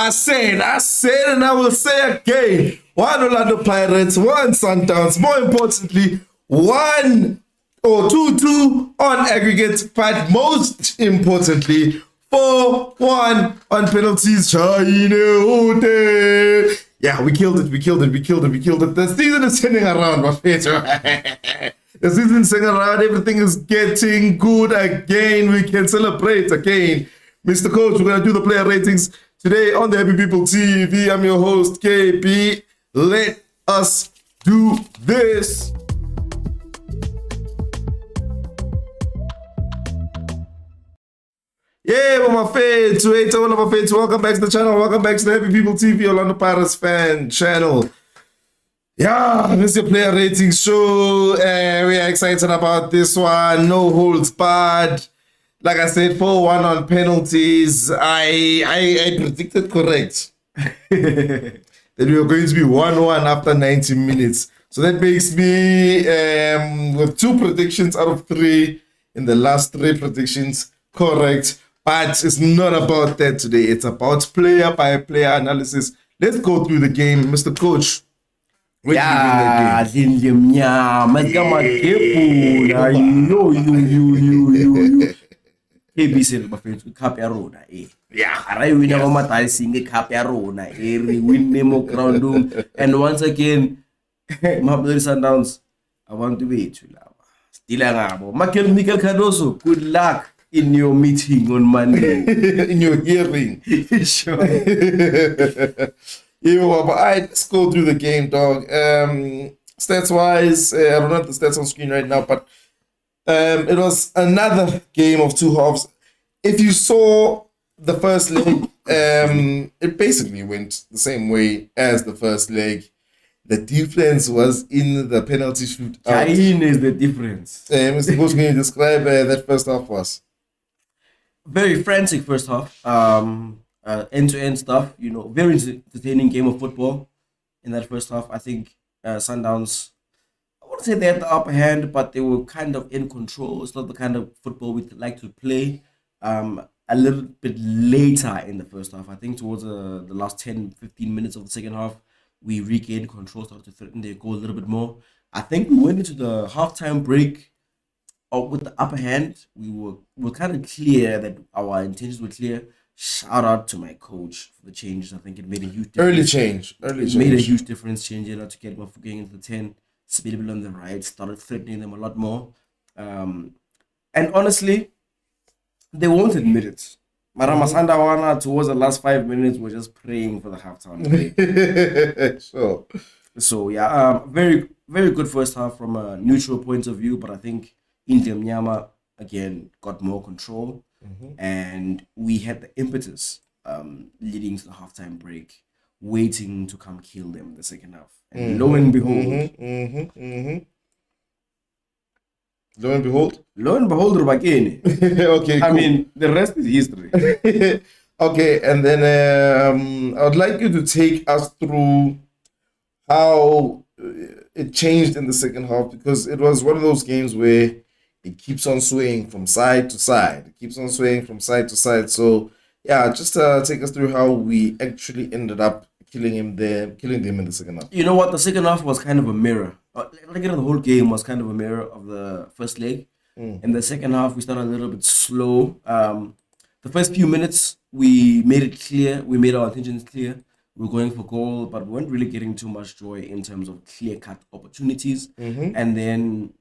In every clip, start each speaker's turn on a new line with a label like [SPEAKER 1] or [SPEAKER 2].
[SPEAKER 1] I said, and I will say again. 1 Orlando Pirates, 1 Sundowns. More importantly, 1 or 2-2 on aggregate, but most importantly, 4-1 on penalties. Yeah, we killed it. The season is turning around, my friends. The season is turning around. Everything is getting good again. We can celebrate again. Mr. Coach, we're going to do the player ratings today on the Happy People TV. I'm your host, KB. Let us do this. Yeah, my fans, all of my fans, welcome back to the channel. Welcome back to the Happy People TV, Orlando Pirates fan channel. Yeah, this is your player rating show. We are excited about this one. No holds barred. Like I said, 4-1 on penalties. I predicted correct that we were going to be 1-1 after 90 minutes. So that makes me with 2 predictions out of 3 in the last 3 predictions correct. But it's not about that today. It's about player by player analysis. Let's go through the game, Mr. Coach.
[SPEAKER 2] Yeah, you. KB said, my friends, we cap rona, eh?
[SPEAKER 1] Yeah,
[SPEAKER 2] I win our matai sing a cap rona, eh? We win Nemo ground. And once again, Mamelodi Sundowns, I want to be to love. Still a Michael Cardoso, good luck in your meeting on Monday.
[SPEAKER 1] In your hearing.
[SPEAKER 2] Sure.
[SPEAKER 1] Yeah, but let's go through the game, dog. Stats wise, I don't have the stats on screen right now, but it was another game of 2 halves. If you saw the first leg, it basically went the same way as the first leg. The difference was in the penalty shootout.
[SPEAKER 2] Kain is the difference.
[SPEAKER 1] Mr. Coach, can you describe that first half was?
[SPEAKER 2] Very frantic first half. End-to-end stuff, very entertaining game of football in that first half. I think Sundowns, I wouldn't say they had the upper hand, but they were kind of in control. It's not the kind of football we'd like to play. A little bit later in the first half, I think towards the last 10-15 minutes of the second half, we regained control, started to threaten their goal a little bit more. I think we went into the halftime break with the upper hand. We were kind of clear that our intentions were clear. Shout out to my coach for the changes. I think it made a huge difference.
[SPEAKER 1] Early change.
[SPEAKER 2] Made a huge difference changing out to get Mafuking into the 10, Spillable on the right, started threatening them a lot more. And honestly, they won't admit it. Marama Sandawana, towards the last 5 minutes, were just praying for the halftime break.
[SPEAKER 1] Sure.
[SPEAKER 2] So, yeah, very, very good first half from a neutral point of view, but I think India Mnyama, again, got more control. And we had the impetus leading to the halftime break, waiting to come kill them in the second half. And lo and behold, Rubakene.
[SPEAKER 1] Okay, cool.
[SPEAKER 2] I mean, the rest is history.
[SPEAKER 1] Okay, and then I would like you to take us through how it changed in the second half, because it was one of those games where it keeps on swaying from side to side. So, yeah, just take us through how we actually ended up killing them in the second half.
[SPEAKER 2] You know what? The second half was kind of a mirror. The whole game was kind of a mirror of the first leg. In the second half, we started a little bit slow. The first few minutes, we made it clear. We made our intentions clear. We were going for goal, but we weren't really getting too much joy in terms of clear-cut opportunities. And then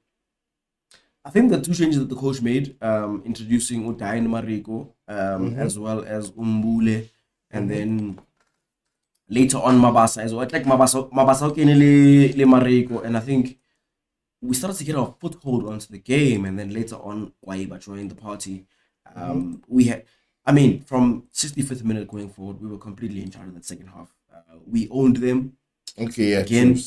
[SPEAKER 2] I think the 2 changes that the coach made, introducing Uday and Mariko, as well as Umbule, and then later on Mabasa as well. Like Mabasa le Mariko, and I think we started to get our foothold onto the game, and then later on Waiba joined the party. We had, from 65th minute going forward, we were completely in charge of that second half. We owned them.
[SPEAKER 1] Okay, yeah.
[SPEAKER 2] Again,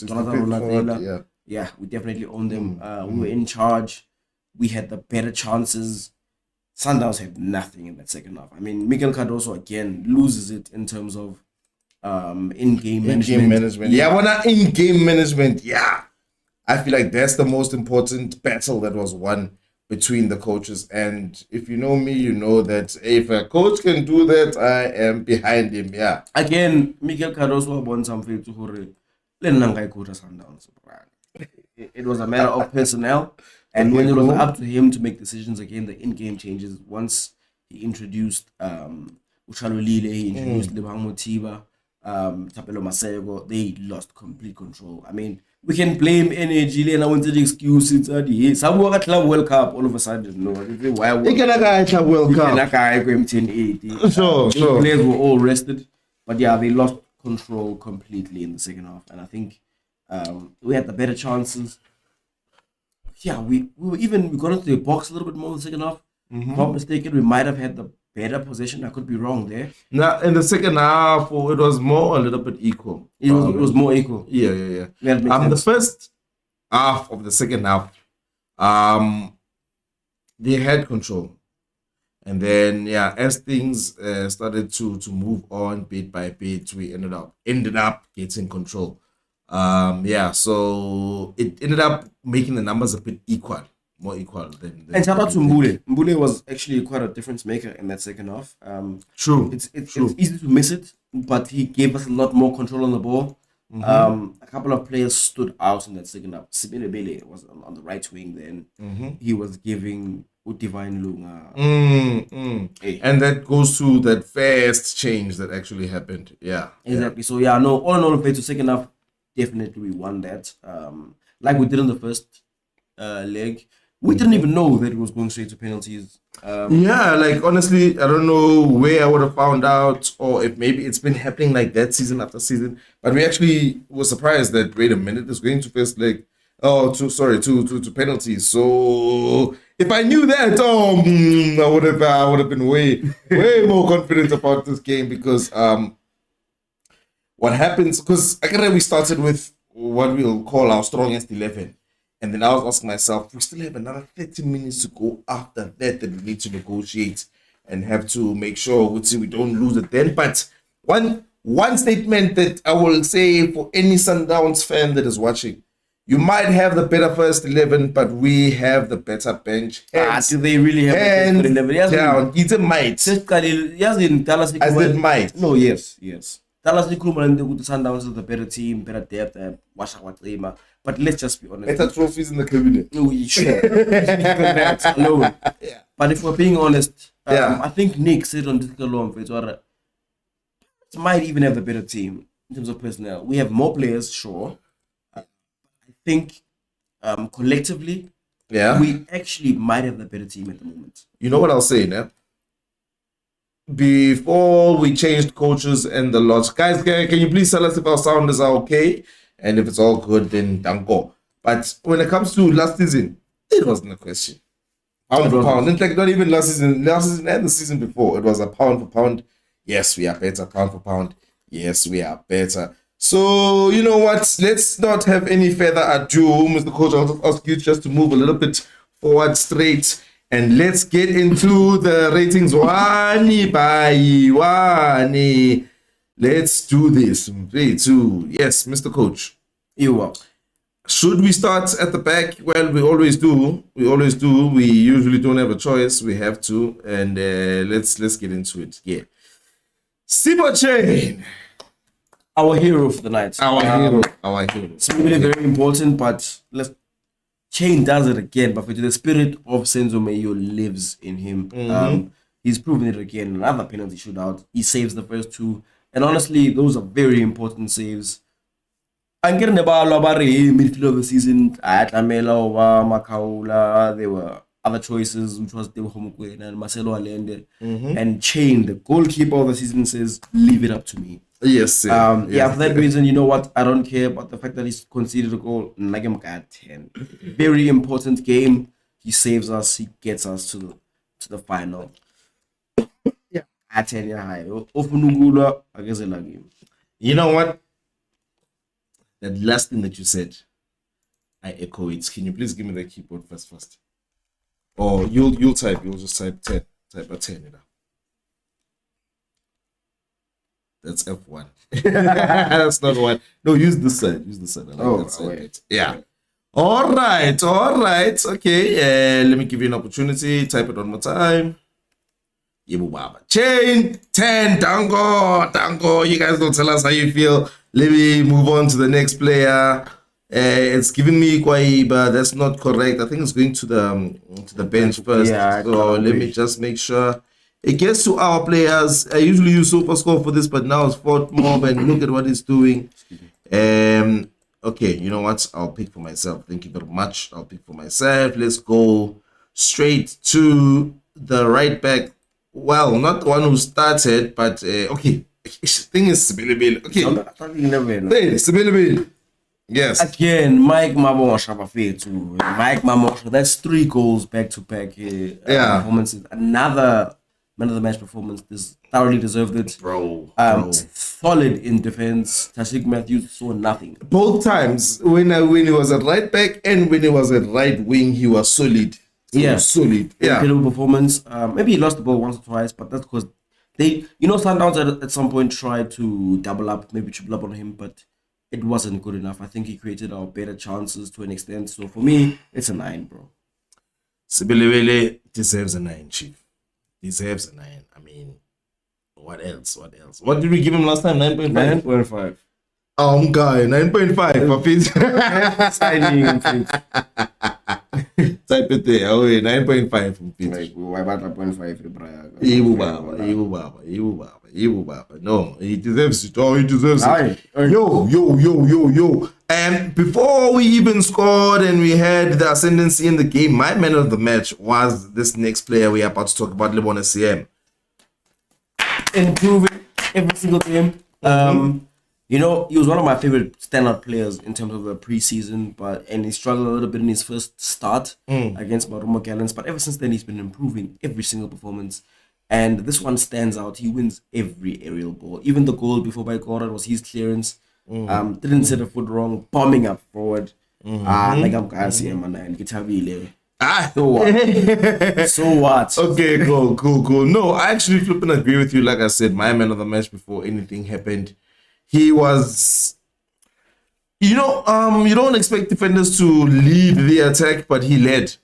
[SPEAKER 1] yeah,
[SPEAKER 2] we definitely owned them. We were in charge. We had the better chances. Sundowns had nothing in that second half. Miguel Cardoso again loses it in terms of in-game management.
[SPEAKER 1] Yeah, in-game management. Yeah, I feel like that's the most important battle that was won between the coaches. And if you know me, you know that if a coach can do that, I am behind him. Yeah.
[SPEAKER 2] Again, Miguel Cardoso won something to Hore. Sundowns. It was a matter of personnel. And when it was up to him to make decisions, again, the in-game changes, once he introduced Ushalolile, he introduced Lebang Motiba, Tapelo Masego, they lost complete control. I mean, we can blame NAG and I wanted the excuse. It's some Club World Cup all of a sudden. No, why would
[SPEAKER 1] Club World Cup?
[SPEAKER 2] MTN8.
[SPEAKER 1] Sure.
[SPEAKER 2] Players were all rested, but yeah, they lost control completely in the second half. And I think we had the better chances. Yeah, we got into the box a little bit more in the second half. If I'm not mistaken, we might have had the better possession. I could be wrong there.
[SPEAKER 1] Now, in the second half, it was more a little bit equal.
[SPEAKER 2] It was more equal.
[SPEAKER 1] Yeah. The first half of the second half, they had control. And then, as things started to move on bit by bit, we ended up getting control. So it ended up making the numbers a bit more equal than.
[SPEAKER 2] And shout out to Mbule. Mbule was actually quite a difference maker in that second half.
[SPEAKER 1] True.
[SPEAKER 2] It's easy to miss it, but he gave us a lot more control on the ball. A couple of players stood out in that second half. Sibele Bele was on the right wing then. He was giving Divine Lunga.
[SPEAKER 1] And that goes to that fast change that actually happened. Yeah.
[SPEAKER 2] Exactly. So all in all, played to second half. Definitely we won that. Like we did in the first leg. We didn't even know that it was going straight to penalties.
[SPEAKER 1] Honestly, I don't know where I would have found out, or if maybe it's been happening like that season after season. But we actually were surprised that, wait a minute, it's going to first leg. To penalties. So if I knew that, I would have been way more confident about this game, because what happens, because we started with what we'll call our strongest 11. And then I was asking myself, we still have another 30 minutes to go after that we need to negotiate and have to make sure we don't lose it then. But one statement that I will say for any Sundowns fan that is watching: you might have the better first 11, but we have the better bench.
[SPEAKER 2] Do they really have the first 11?
[SPEAKER 1] Down. It's a might. I said might.
[SPEAKER 2] No, yes. Dallas Sundowns is the better team, better depth, but let's just be honest.
[SPEAKER 1] Better trophies in the cabinet.
[SPEAKER 2] No, sure. That alone. Yeah. But if we're being honest, I think Nick said on this alone, it might even have the better team in terms of personnel. We have more players, sure. I think collectively, we actually might have the better team at the moment.
[SPEAKER 1] You know what I'll say, now? Before we changed coaches and the lots, guys, can you please tell us if our sounders are okay? And if it's all good, then danko. But when it comes to last season, it wasn't a question. Pound for pound. In fact, not even last season and the season before. It was a pound for pound. Yes, we are better. Pound for pound. Yes, we are better. So, you know what? Let's not have any further ado. Mr. Coach, I'll ask you just to move a little bit forward straight. And let's get into the ratings one by one. Let's do this. 3, 2. Yes, Mr. Coach.
[SPEAKER 2] You are.
[SPEAKER 1] Should we start at the back? Well, we always do. We usually don't have a choice. We have to. And let's get into it. Yeah. Sibo Chain.
[SPEAKER 2] Our hero for the night.
[SPEAKER 1] Our hero.
[SPEAKER 2] It's really very important, but Chain does it again. But the spirit of Senzo Mayo lives in him. He's proven it again. Another penalty shootout. He saves the first two. And honestly, those are very important saves. I'm getting the ball about midfield of the season. Atlamela over Makaula. There were other choices, which was Dewahomukwe and Marcelo Allende. And Chain, the goalkeeper of the season, says, leave it up to me.
[SPEAKER 1] Yes.
[SPEAKER 2] For that reason, you know what? I don't care about the fact that he's conceded a goal. Nagam got 10. Very important game. He saves us. He gets us to the final. You
[SPEAKER 1] know what? That last thing that you said, I echo it. Can you please give me the keyboard first? Or you'll type. You'll just type 10. Type a 10. That's F1. That's not one. No, use this side. I like that side. Yeah. All right. Okay. Let me give you an opportunity. Type it one more time. Yebu Baba. Chain 10. Dango. You guys don't tell us how you feel. Let me move on to the next player. It's giving me Kwai, but that's not correct. I think it's going to the bench first.
[SPEAKER 2] Yeah,
[SPEAKER 1] so let me just make sure it gets to our players. I usually use SuperScore for this, but now it's Fort Mob, and look at what it's doing. Okay, you know what? I'll pick for myself. Thank you very much. I'll pick for myself. Let's go straight to the right back. Well, not the one who started, but okay. Thing is Sibilibili. Okay. Sibilibili. Yes.
[SPEAKER 2] Again, Mike Mamosha too. Mike Mamosha. That's 3 goals back to back. Performances. Another man of the match performance. This thoroughly deserved it.
[SPEAKER 1] Bro.
[SPEAKER 2] Solid in defense. Tashik Matthews saw nothing.
[SPEAKER 1] Both times when he was at right back and when he was at right wing, he was solid. Solid. Yeah.
[SPEAKER 2] Incredible performance. Maybe he lost the ball once or twice, but that's because Sundowns at some point tried to double up, maybe triple up on him, but it wasn't good enough. I think he created our better chances to an extent. So for me, it's a 9, bro.
[SPEAKER 1] Sibilibili deserves a 9, Chief. Deserves a 9. I mean, what else? What did we give him last time? 9.5?
[SPEAKER 2] 9.5.
[SPEAKER 1] Guy, 9.5 for Fitz.
[SPEAKER 2] Signing.
[SPEAKER 1] Type it there. Oh, 9.5 from Fitz.
[SPEAKER 2] Why about 9.5?
[SPEAKER 1] Ibu Baba. No, he deserves it. Oh, he deserves it. Yo. And before we even scored and we had the ascendancy in the game, my man of the match was this next player we are about to talk about, Lebona CM.
[SPEAKER 2] Improving every single game. He was one of my favorite standout players in terms of the preseason, and he struggled a little bit in his first start against Marumo Gallants. But ever since then, he's been improving every single performance. And this one stands out. He wins every aerial ball. Even the goal before by Gordon was his clearance. Didn't set a foot wrong, bombing up forward. Like I'm going to see him and Gitavile. So what? So what?
[SPEAKER 1] Okay, cool. No, I actually flip and agree with you. Like I said, my man of the match before anything happened. He was, you don't expect defenders to lead the attack, but he led.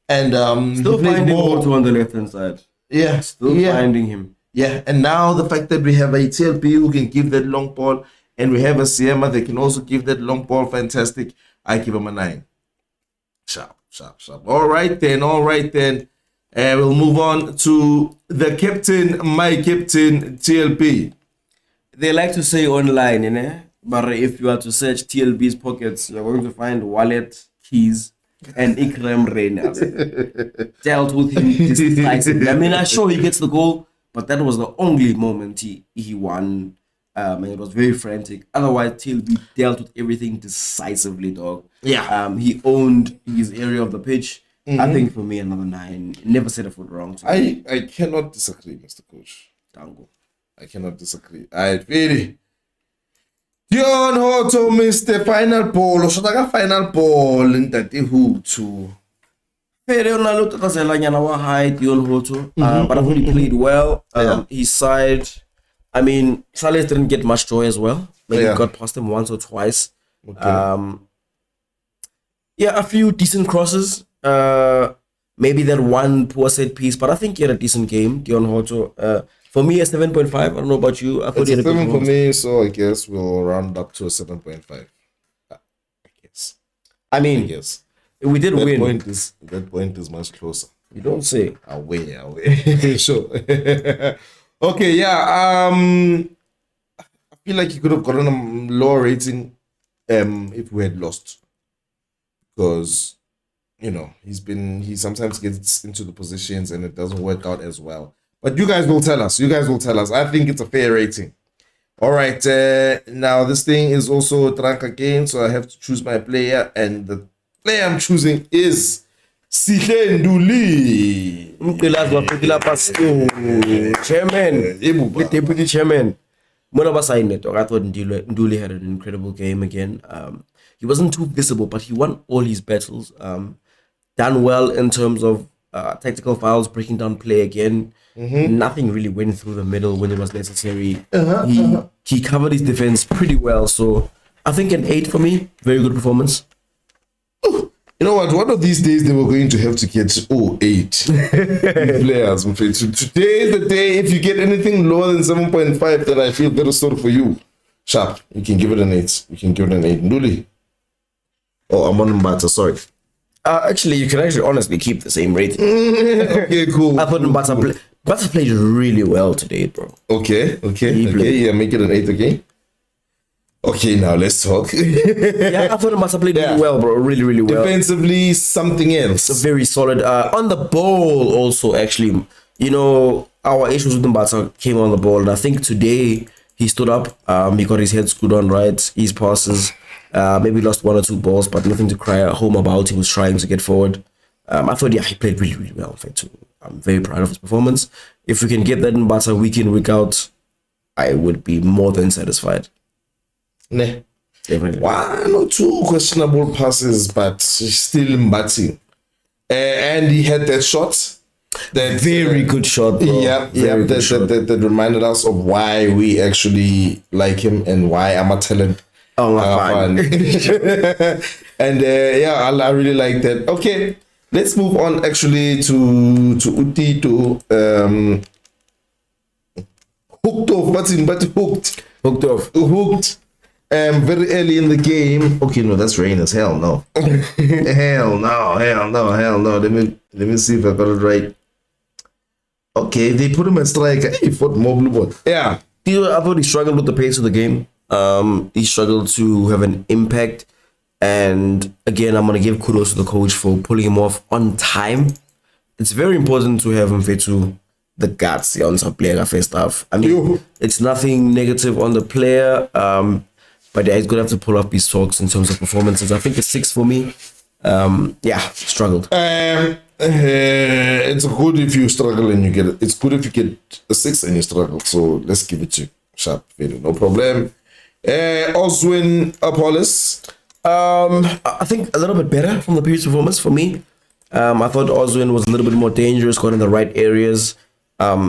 [SPEAKER 1] And
[SPEAKER 2] still finding Otto on the left hand side.
[SPEAKER 1] Yeah.
[SPEAKER 2] Still finding him.
[SPEAKER 1] Yeah. And now the fact that we have a TLP who can give that long ball, and we have a Siema that can also give that long ball, fantastic. I give him a 9. Sharp. All right then. We'll move on to the captain, my captain, TLP.
[SPEAKER 2] They like to say online, but if you are to search TLB's pockets, you're going to find wallet, keys, and Ikram Reynolds. Dealt with him decisively. I mean, I'm sure he gets the goal, but that was the only moment he won. And it was very frantic. Otherwise, TLB dealt with everything decisively, dog.
[SPEAKER 1] Yeah.
[SPEAKER 2] He owned his area of the pitch. I think for me, another 9. Never set a foot wrong.
[SPEAKER 1] I cannot disagree, Mr. Coach.
[SPEAKER 2] Tango.
[SPEAKER 1] I cannot disagree. I really. Dion Hoto missed the final ball. Or should I get final ball in that who too?
[SPEAKER 2] Very on height, Dion Hoto. But I thought he played well. His side, I mean, Saleh didn't get much joy as well. Maybe got past him once or twice.
[SPEAKER 1] Okay.
[SPEAKER 2] A few decent crosses. Maybe that one poor set piece, but I think he had a decent game, Dion Hoto. For me, a 7.5. I don't know about you. I thought
[SPEAKER 1] it's a 7 for me, so I guess we'll round up to a 7.5. I guess.
[SPEAKER 2] Yes. We did win.
[SPEAKER 1] That point is much closer.
[SPEAKER 2] You don't say.
[SPEAKER 1] Away. Sure. Okay, yeah. I feel like he could have gotten a lower rating if we had lost. Because, he sometimes gets into the positions and it doesn't work out as well. But you guys will tell us. I think it's a fair rating. All right. Now, this thing is also a trunk again, so I have to choose my player. And the player I'm choosing is Sihle Nduli.
[SPEAKER 2] Chairman. Deputy chairman. I thought Nduli had an incredible game again. He wasn't too visible, but he won all his battles. Done well in terms of tactical fouls, breaking down play again. Nothing really went through the middle when it was necessary. He covered his defense pretty well. So I think an 8 for me. Very good performance.
[SPEAKER 1] You know what? One of these days they were going to have to get 8 players. Today is the day. If you get anything lower than 7.5, then I feel very sorry for you. Sharp, you can give it an 8. You can give it an 8. Nduli. Oh, I'm on Mbata, sorry.
[SPEAKER 2] Actually, you can actually honestly keep the same rating.
[SPEAKER 1] Okay, cool.
[SPEAKER 2] I thought Mbata played really well today, bro.
[SPEAKER 1] Okay. Yeah, make it an 8 again. Okay, now let's talk.
[SPEAKER 2] Yeah, I thought Mbata played really well, bro. Really well.
[SPEAKER 1] Defensively, something else.
[SPEAKER 2] Very solid. On the ball, also, actually, you know, our issues with Mbata came on the ball. And I think today he stood up. He got his head screwed on right. His passes. Maybe lost 1 or 2 balls, but nothing to cry at home about. He was trying to get forward. I thought, he played really well. In fact, I'm very proud of his performance. If we can get that in Mbata week in, week out, I would be more than satisfied.
[SPEAKER 1] Nah.
[SPEAKER 2] Definitely.
[SPEAKER 1] 1 or 2 questionable passes, but still Mbati. And he had that shot. That
[SPEAKER 2] Very good shot, bro.
[SPEAKER 1] That reminded us of why we actually like him and why I'm a talent.
[SPEAKER 2] Oh, fine.
[SPEAKER 1] And I really like that. Okay, let's move on actually to Utito. Hooked off, but hooked. Very early in the game. Okay, no, that's rain. Hell no. Hell no. Let me see if I got it right. Okay, they put him at striker. He fought more blue ball. Yeah.
[SPEAKER 2] I thought he struggled with the pace of the game. He struggled to have an impact. And again, I'm going to give kudos to the coach for pulling him off on time. It's very important to have him fit to the guts on some player first half. I mean, it's nothing negative on the player. But yeah, he's going to have to pull up his socks in terms of performances. I think it's 6 for me. Struggled.
[SPEAKER 1] It's good if you struggle and you get it. It's good if you get a 6 and you struggle. So let's give it to you. Sharp, no problem. Oswin Apollos.
[SPEAKER 2] I think a little bit better from the previous performance for me. I thought Oswin was a little bit more dangerous, got in the right areas.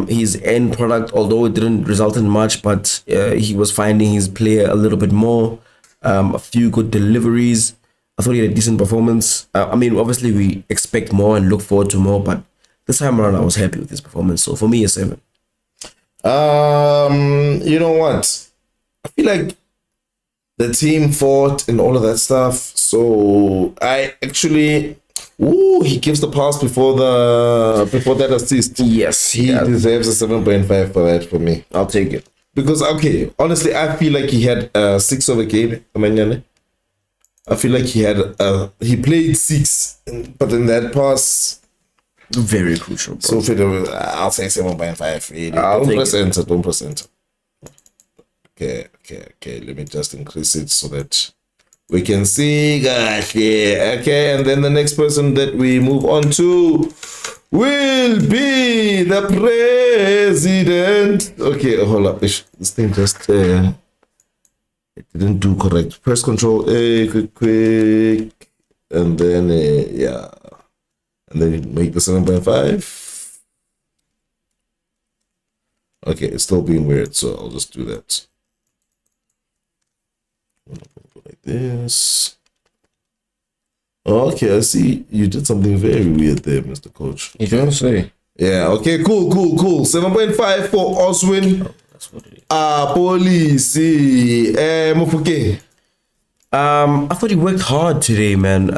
[SPEAKER 2] His end product, although it didn't result in much, but he was finding his player a little bit more. A few good deliveries. I thought he had a decent performance. I mean, obviously we expect more and look forward to more, but this time around I was happy with his performance. So for me, a 7.
[SPEAKER 1] You know what? I feel like the team fought and all of that stuff. So I actually, he gives the pass before that assist.
[SPEAKER 2] Yes,
[SPEAKER 1] he deserves a 7.5 for that for me.
[SPEAKER 2] I'll take it.
[SPEAKER 1] Because honestly, I feel like he had 6 of a game. I feel like he played 6, but in that pass,
[SPEAKER 2] very crucial, bro.
[SPEAKER 1] So I'll say 7.5. Really. Don't press enter. Okay. Let me just increase it so that we can see. Gosh, yeah. Okay, and then the next person that we move on to will be the president. Okay, hold up. This thing just it didn't do correct. Press control A, quick, and then and then make the 7.5. Okay, it's still being weird, so I'll just do that. Like this. Okay, I see you did something very weird there, Mr. Coach.
[SPEAKER 2] You don't say.
[SPEAKER 1] Yeah, okay, cool. 7.5 for Oswin.
[SPEAKER 2] Oh, that's what it is.
[SPEAKER 1] Police. Mufuke.
[SPEAKER 2] I thought he worked hard today, man.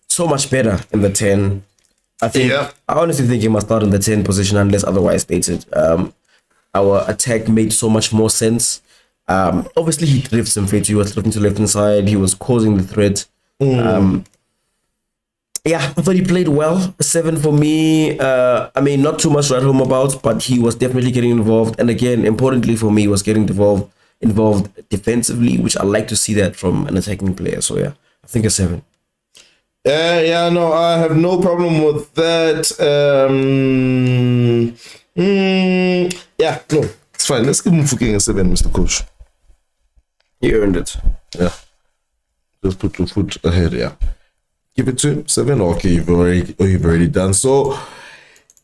[SPEAKER 2] So much better in the 10. I honestly think he must start in the 10 position unless otherwise stated. Our attack made so much more sense. Obviously he drifts him fit. He was looking to left hand side. He was causing the threat. I thought he played well. A 7 for me. I mean, not too much to write home about, but he was definitely getting involved. And again, importantly for me, he was getting involved defensively, which I like to see that from an attacking player. So yeah, I think a 7.
[SPEAKER 1] No, I have no problem with that. No, it's fine. Let's give him a 7, Mr. Coach.
[SPEAKER 2] You earned it.
[SPEAKER 1] Yeah. Just put your foot ahead, Give it to him, 7. Okay, you've already done so.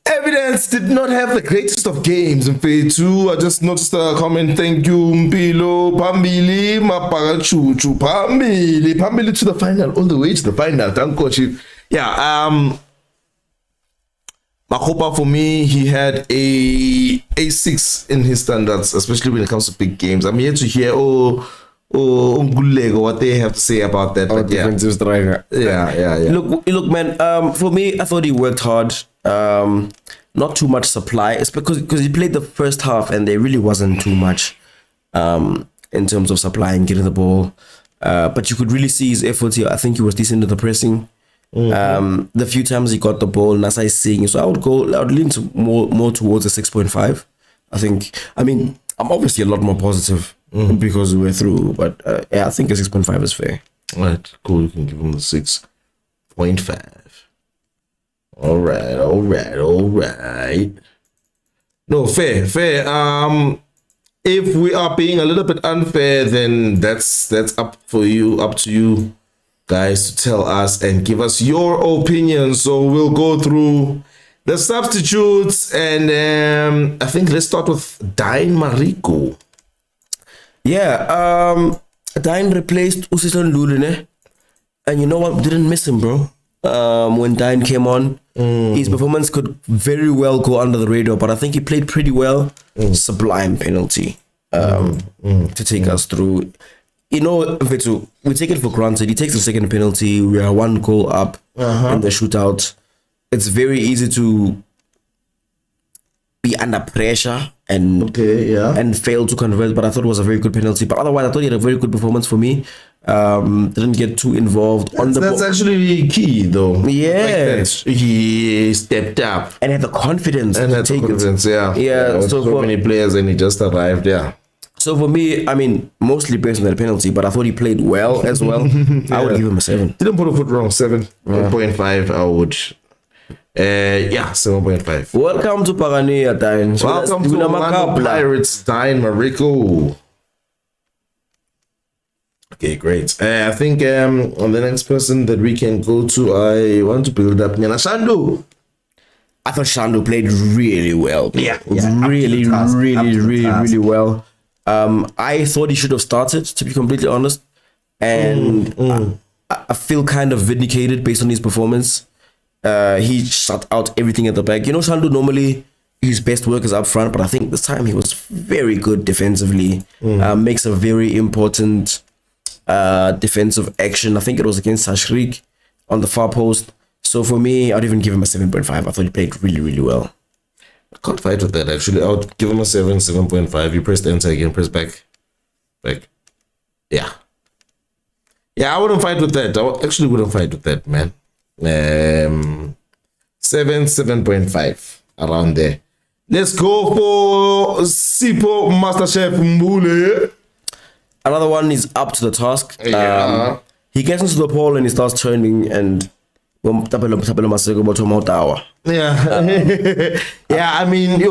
[SPEAKER 1] Evidence Giants did not have the greatest of games in phase 2. I just noticed a comment. Thank you, Mpilo. Pambili, Mapagachuchu. Pambili to the final, all the way to the final. Thank coach. Yeah, Makopa, for me, he had a 6 in his standards, especially when it comes to big games. I'm here to hear what they have to say about that. But
[SPEAKER 2] defensive striker.
[SPEAKER 1] Yeah.
[SPEAKER 2] Look, man. For me, I thought he worked hard. Not too much supply. It's because he played the first half and there really wasn't too much in terms of supply and getting the ball. But you could really see his effort here. I think he was decent at the pressing. The few times he got the ball, Nasa is seeing. So I would lean to more towards a 6.5. I mean, I'm obviously a lot more positive because we were through, but I think a 6.5 is fair.
[SPEAKER 1] All right, cool. You can give him the 6.5. All right. No, fair. If we are being a little bit unfair, then that's up to you guys to tell us and give us your opinion. So we'll go through the substitutes, and I think let's start with Dine Mariko.
[SPEAKER 2] Yeah, Dine replaced Usison Lulune, and you know what? We didn't miss him, bro. When Dine came on, his performance could very well go under the radar, but I think he played pretty well. Sublime penalty to take us through. You know, Vetu, we take it for granted. He takes the second penalty. We are 1 goal up in the shootout. It's very easy to be under pressure and fail to convert, but I thought it was a very good penalty. But otherwise, I thought he had a very good performance for me. Didn't get too involved on the ball.
[SPEAKER 1] That's actually key, though.
[SPEAKER 2] Yeah,
[SPEAKER 1] he stepped up
[SPEAKER 2] and had the confidence to take it.
[SPEAKER 1] Yeah. So many players, and he just arrived. Yeah.
[SPEAKER 2] So for me, I mean, mostly based on the penalty, but I thought he played well as well. I would give him a 7.
[SPEAKER 1] Didn't put a foot wrong. 7.5. I would. 7.5.
[SPEAKER 2] Welcome to Pagania, Dine.
[SPEAKER 1] Welcome to Orlando Pirates, Dine Mariko. Okay, great. I think on the next person that we can go to, I want to build up Nyana Shandu.
[SPEAKER 2] I thought Shandu played really well. Really well. I thought he should have started, to be completely honest. And I feel kind of vindicated based on his performance. He shut out everything at the back. You know, Shandu normally his best work is up front, but I think this time he was very good defensively. Makes a very important defensive action. I think it was against Sashrik on the far post. So for me, I'd even give him a 7.5. I thought he played really well.
[SPEAKER 1] I can't fight with that, actually. I would give him a 7.5. You pressed enter again, press back. Yeah, I wouldn't fight with that. I actually wouldn't fight with that, man. 7.5 around there. Let's go for Sipo Masterchef Mbule.
[SPEAKER 2] Another one is up to the task. He gets into the pole and he starts turning and yeah. I
[SPEAKER 1] mean,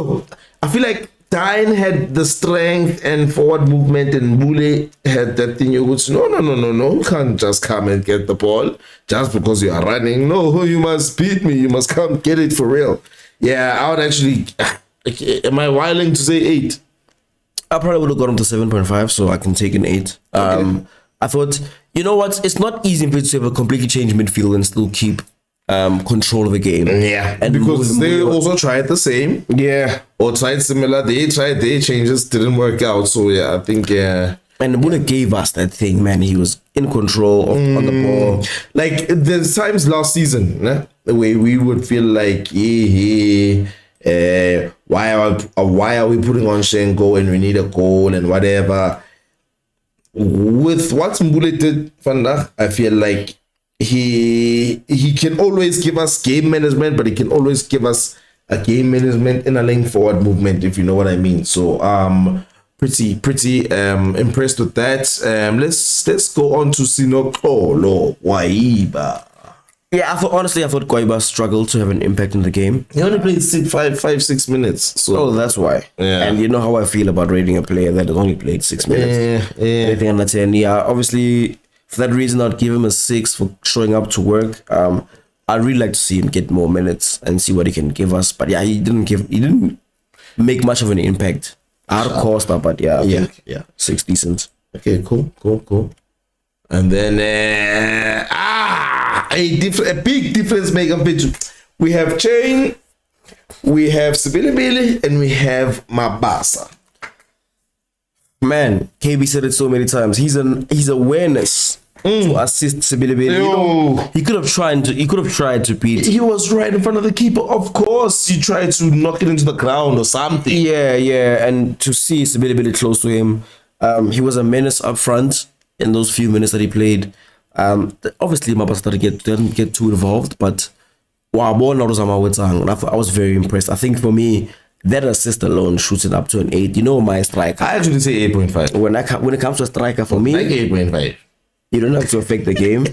[SPEAKER 1] I feel like Dine had the strength and forward movement, and Mbule had that thing. You would say, no, you can't just come and get the ball just because you are running. No, you must beat me. You must come get it for real. Yeah, I would actually. Am I willing to say 8?
[SPEAKER 2] I probably would have gone up to 7.5, so I can take an 8. Okay. I thought, you know what? It's not easy for you to have a completely changed midfield and still keep control of the game.
[SPEAKER 1] Yeah, and because they also tried the same.
[SPEAKER 2] Yeah.
[SPEAKER 1] Or tried similar. They tried their changes, didn't work out. So yeah, I think
[SPEAKER 2] And Mbule gave us that thing, man. He was in control on the ball.
[SPEAKER 1] Like there's times last season, where we would feel like, why are we putting on Shenko and we need a goal and whatever. With what Mbule did, I feel like he can always give us game management, but he can always give us a game management in a lane forward movement, if you know what I mean. So pretty impressed with that. Let's go on to Sinokolo Waiba.
[SPEAKER 2] Yeah, I thought Guaiba struggled to have an impact in the game.
[SPEAKER 1] He only played 6 minutes. So
[SPEAKER 2] that's why.
[SPEAKER 1] Yeah.
[SPEAKER 2] And you know how I feel about rating a player that has only played 6 minutes.
[SPEAKER 1] Yeah.
[SPEAKER 2] Anything under 10. Yeah, obviously, for that reason, I'd give him a 6 for showing up to work. I I'd really like to see him get more minutes and see what he can give us. But yeah, he didn't make much of an impact. Out of Costa, but yeah, I think 6 decent.
[SPEAKER 1] Okay, cool. And then a big difference maker picture. We have Chain, we have Sibilibili, and we have Mabasa.
[SPEAKER 2] Man, KB said it so many times. His awareness to assist Sibilibili. You know, he could have tried to beat.
[SPEAKER 1] He was right in front of the keeper. Of course, he tried to knock it into the ground or something.
[SPEAKER 2] Yeah. And to see Sibilibili close to him, he was a menace up front in those few minutes that he played. Obviously, Mabasa didn't get too involved, but I was very impressed. I think for me, that assist alone shoots it up to an 8. You know, my striker.
[SPEAKER 1] I actually say 8.5.
[SPEAKER 2] When it comes to a striker, for me,
[SPEAKER 1] like 8.5.
[SPEAKER 2] You don't have to affect the game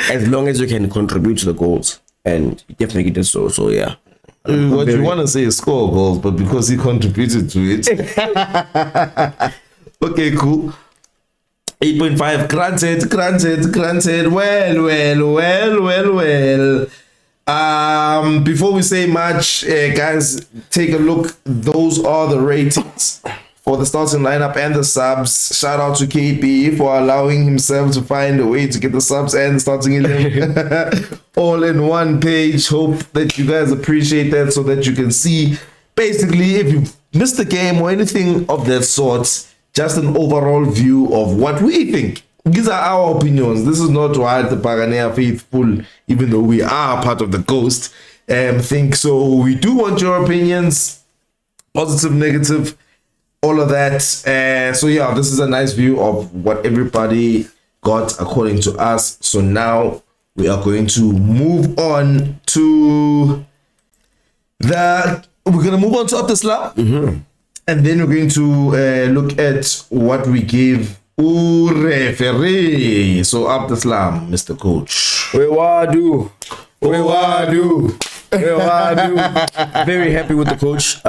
[SPEAKER 2] as long as you can contribute to the goals, and you definitely did so. So yeah.
[SPEAKER 1] What you want to say is score goals, but because he contributed to it. Okay, cool. 8.5. Granted. Well. Before we say much, guys, take a look. Those are the ratings for the starting lineup and the subs. Shout out to KP for allowing himself to find a way to get the subs and the starting 11 all in one page. Hope that you guys appreciate that so that you can see basically if you missed the game or anything of that sort, just an overall view of what we think. These are our opinions. This is not what the Paganea faithful, even though we are part of the Ghost, think. So we do want your opinions, positive, negative, all of that. So yeah, this is a nice view of what everybody got according to us. So now we are going to move on to Abdeslam. And then we're going to look at what we gave referee. So Abdeslam, Mr. Coach.
[SPEAKER 2] Ouaddou. Very happy with the coach.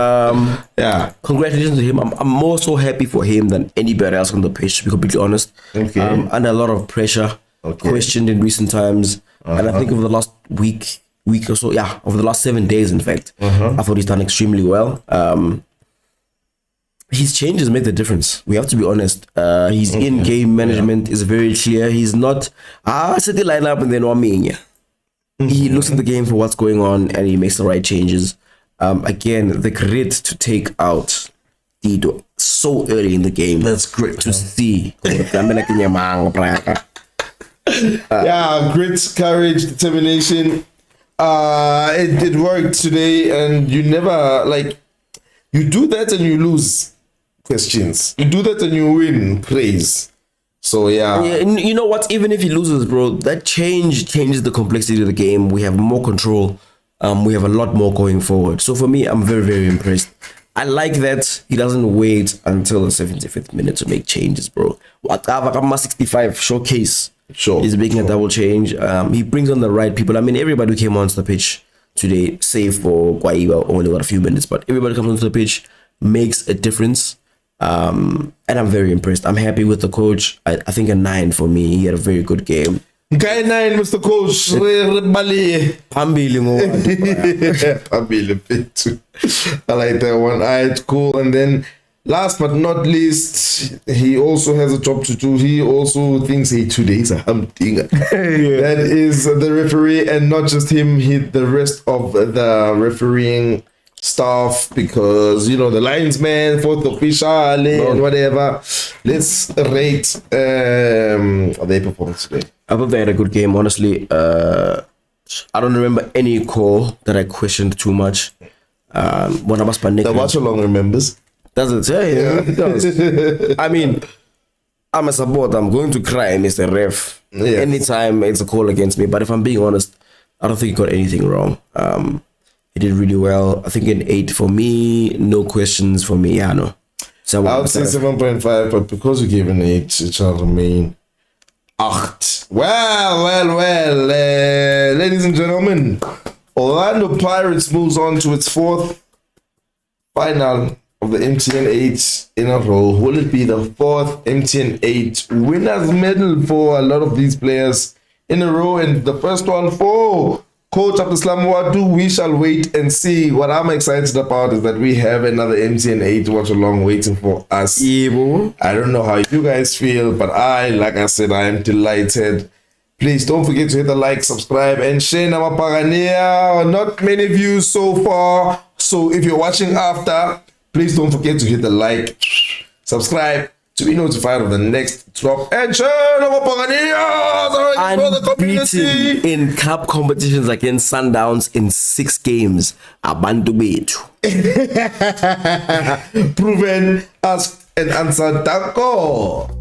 [SPEAKER 1] Yeah.
[SPEAKER 2] Congratulations to him. I'm more so happy for him than anybody else on the pitch, to be completely honest.
[SPEAKER 1] Okay.
[SPEAKER 2] Under a lot of pressure, questioned in recent times. And I think over the last week or so, over the last 7 days, in fact, I thought he's done extremely well. His changes make the difference. We have to be honest. His in-game management is very clear. He's not, set the lineup and then he looks at the game for what's going on and he makes the right changes. Again, the grit to take out Dido so early in the game.
[SPEAKER 1] That's great
[SPEAKER 2] to see.
[SPEAKER 1] Grit, courage, determination. It worked today, and you never you do that and you lose questions. You do that and you win praise. So yeah,
[SPEAKER 2] and you know what? Even if he loses, bro, that changes the complexity of the game. We have more control. We have a lot more going forward. So for me, I'm very, very impressed. I like that he doesn't wait until the 75th minute to make changes, bro. Whatever, 65 showcase.
[SPEAKER 1] Sure,
[SPEAKER 2] he's making a double change. He brings on the right people. I mean, everybody who came onto the pitch today, save for Kwaiba, only got a few minutes, but everybody comes onto the pitch, makes a difference. And I'm very impressed. I'm happy with the coach. I think a 9 for me. He had a very good game.
[SPEAKER 1] Okay, 9, Mr. Coach. I like that one. Alright, cool. And then last but not least, he also has a job to do. He also thinks, hey, today's a something. That is the referee, and not just him, the rest of the refereeing staff, because, the linesman, fourth official, and whatever. Let's rate their performance today.
[SPEAKER 2] I thought they had a good game, honestly. I don't remember any call that I questioned too much. When I was panicking.
[SPEAKER 1] The watch along remembers.
[SPEAKER 2] Does it? Yeah, it does. I mean, I'm a supporter. I'm going to cry, Mr. Ref.
[SPEAKER 1] Yes.
[SPEAKER 2] Anytime it's a call against me. But if I'm being honest, I don't think he got anything wrong. He did really well. I think an 8 for me. No questions for me. Yeah, no.
[SPEAKER 1] So I would say 7.5, but because you gave an 8, it shall remain 8. Well. Ladies and gentlemen, Orlando Pirates moves on to its 4th final of the MTN8 in a row. Will it be the 4th MTN8 winners medal for a lot of these players in a row? And the first one for Coach Abdeslam Ouaddou, we shall wait and see. What I'm excited about is that we have another MTN8 watch along waiting for us.
[SPEAKER 2] Yeah,
[SPEAKER 1] I don't know how you guys feel, but like I said, I am delighted. Please don't forget to hit the like, subscribe, and share. Namapagania. Not many views so far. So if you're watching after, please don't forget to hit the like, subscribe to be notified of the next drop. And share.
[SPEAKER 2] unbeaten in cup competitions against Sundowns in 6 games. Abantu bethu.
[SPEAKER 1] Proven, asked, and answered. Danko.